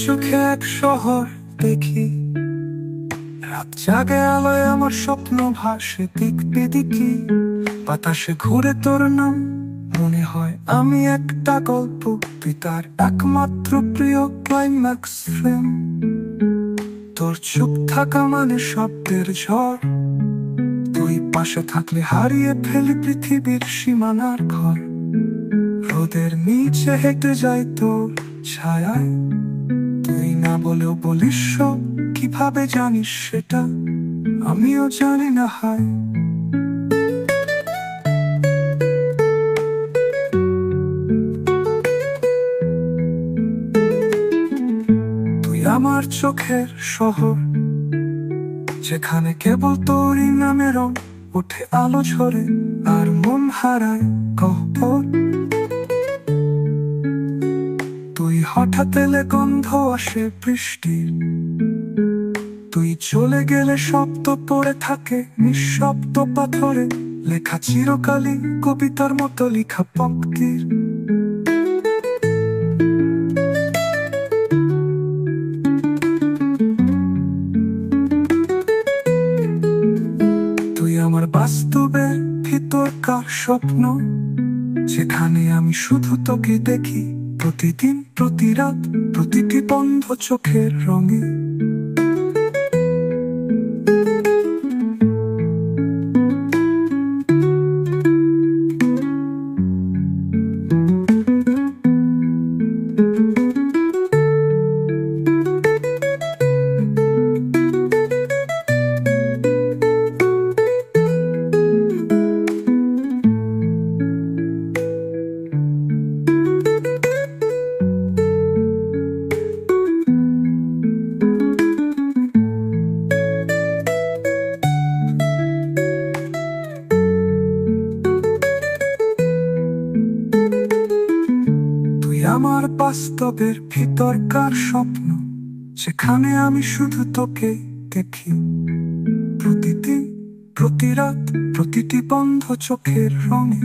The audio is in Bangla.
চোখে এক শহর দেখি, রাত জাগে আলোয় আমার স্বপ্ন ভাসে দিক বেদিকি। বাতাসে ঘুরে তোর নাম, মনে হয় আমি একটা গল্প, পিতার একমাত্র প্রিয় ক্লাইম্যাক্স ফ্রেম। তোর চুপ থাকা মানে শব্দের ঝড়, তুই পাশে থাকলে হারিয়ে ফেলি পৃথিবীর সীমানার ঘর। রোদের নিচে হেঁটে যাই তোর ছায়ায়, তুই না বলেও বলিস সব, কিভাবে জানিস সেটা আমিও জানি না। হায়, তুই আমার চোখের শহর, যেখানে কেবল তোরই নামে রং ওঠে আলো ঝরে আর মন হারায় গহ্বর। তুই হঠাৎ এলে গন্ধ আসে বৃষ্টির, তুই চলে গেলে শব্দ পড়ে থাকে নিঃশব্দ পাথরে, লেখা চিরকালই কবিতার মতো লেখা পঙ্ক্তির। তুই আমার বাস্তবের ভিতরকার স্বপ্ন, যেখানে আমি শুধু তোকে দেখি প্রতিদিন, প্রতি রাত, প্রতিটি বন্ধ চোখের রঙে। আমার বাস্তবের ভিতরকার স্বপ্ন, যেখানে আমি শুধু তোকে দেখি প্রতিদিন, প্রতি রাত, প্রতিটি বন্ধ চোখের রঙে।